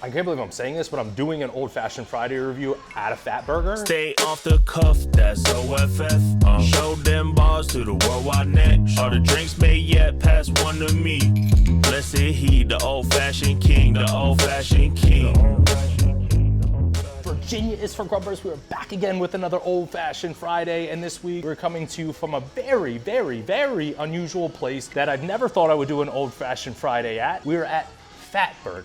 I can't believe I'm saying this, but I'm doing an Old Fashioned Friday review at a Fatburger. Stay off the cuff, that's OFF. Show them bars to the worldwide net. All the drinks made yet, pass one to me. Blessed he, the old-fashioned king, the old-fashioned king. Virginia is for Grubbers. We're back again with another Old Fashioned Friday, and this week we're coming to you from a very, very, very unusual place that I've never thought I would do an Old Fashioned Friday at. We're at Fatburger,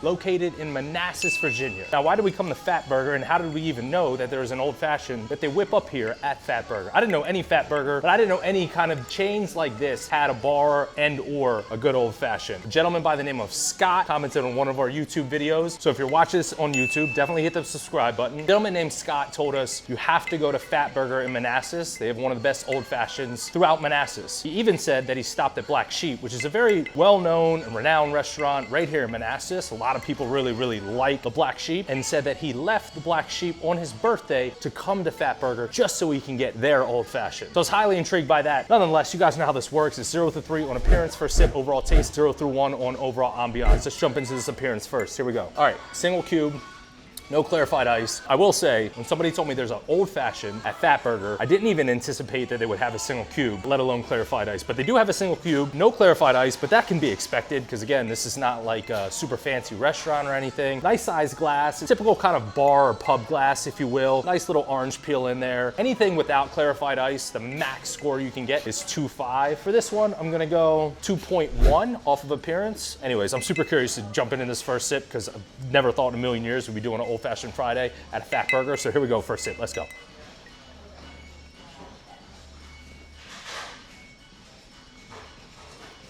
located in Manassas, Virginia. Now, why did we come to Fatburger, and how did we even know that there's an old fashioned that they whip up here at Fatburger? I didn't know any Fatburger, but I didn't know any kind of chains like this had a bar and or a good old fashioned. A gentleman by the name of Scott commented on one of our YouTube videos. So if you're watching this on YouTube, definitely hit the subscribe button. A gentleman named Scott told us you have to go to Fatburger in Manassas. They have one of the best old fashions throughout Manassas. He even said that he stopped at Black Sheep, which is a very well-known and renowned restaurant right here in Manassas. A lot of people really like the Black Sheep, and said that he left the Black Sheep on his birthday to come to Fatburger just so he can get their old fashioned. So I was highly intrigued by that. Nonetheless, you guys know how this works. It's 0 through 3 on appearance, first sip, overall taste, 0 through 1 on overall ambiance. Let's jump into this appearance first. Here we go. All right, single cube. No clarified ice. I will say, when somebody told me there's an old fashioned at Fatburger, I didn't even anticipate that they would have a single cube, let alone clarified ice. But they do have a single cube, no clarified ice, but that can be expected because again, this is not like a super fancy restaurant or anything. Nice sized glass, typical kind of bar or pub glass, if you will. Nice little orange peel in there. Anything without clarified ice, the max score you can get is 2.5. For this one, I'm gonna go 2.1 off of appearance. Anyways, I'm super curious to jump into this first sip because I've never thought in a million years we'd be doing an Old Fashioned Friday at a Fatburger. So here we go, first sip, let's go.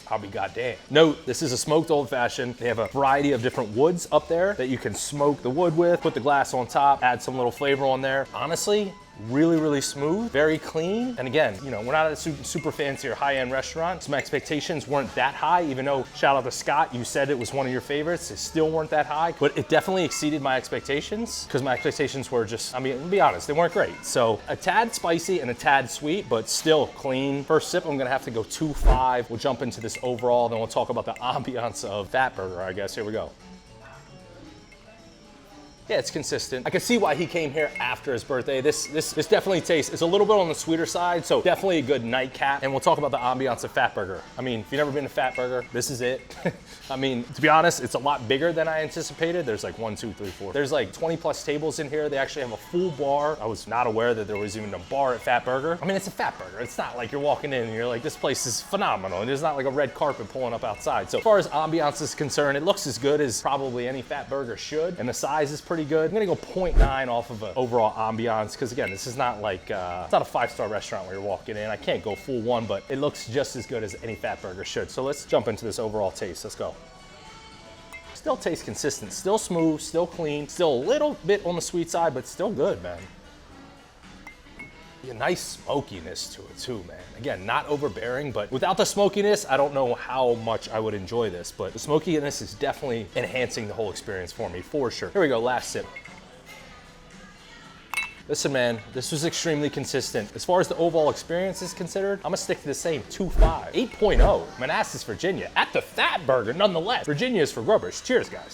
I'll be goddamn. Note, this is a smoked old fashioned. They have a variety of different woods up there that you can smoke the wood with, put the glass on top, add some little flavor on there. Honestly, really smooth, very clean. And again, you know, we're not at a super fancy or high-end restaurant, so my expectations weren't that high, even though, shout out to Scott, you said it was one of your favorites. They still weren't that high, but it definitely exceeded my expectations because my expectations were just, I mean, to be honest, they weren't great. So a tad spicy and a tad sweet, but still clean. First sip, I'm gonna have to go 2.5. We'll jump into this overall, then we'll talk about the ambiance of Fatburger, I guess. Here we go. Yeah, it's consistent. I can see why he came here after his birthday. This definitely tastes, it's a little bit on the sweeter side, so definitely a good nightcap. And we'll talk about the ambiance of Fatburger. I mean, if you've never been to Fatburger, this is it. I mean, to be honest, it's a lot bigger than I anticipated. There's like 1, 2, 3, 4. There's like 20 plus tables in here. They actually have a full bar. I was not aware that there was even a bar at Fatburger. I mean, it's a Fatburger. It's not like you're walking in and you're like, this place is phenomenal. And there's not like a red carpet pulling up outside. So as far as ambiance is concerned, it looks as good as probably any Fatburger should. And the size is pretty good. I'm gonna go 0.9 off of an overall ambiance, because again, this is not like, it's not a 5-star restaurant where you're walking in. I can't go full 1, but it looks just as good as any Fatburger should. So let's jump into this overall taste. Let's go. Still tastes consistent, still smooth, still clean, still a little bit on the sweet side, but still good, man. A nice smokiness to it too, man. Again, not overbearing, but without the smokiness, I don't know how much I would enjoy this, but the smokiness is definitely enhancing the whole experience for me, for sure. Here we go, last sip. Listen, man, this was extremely consistent. As far as the overall experience is considered, I'm gonna stick to the same 2.5. 8.0, Manassas, Virginia, at the Fatburger, nonetheless. Virginia is for Grubbers. Cheers, guys.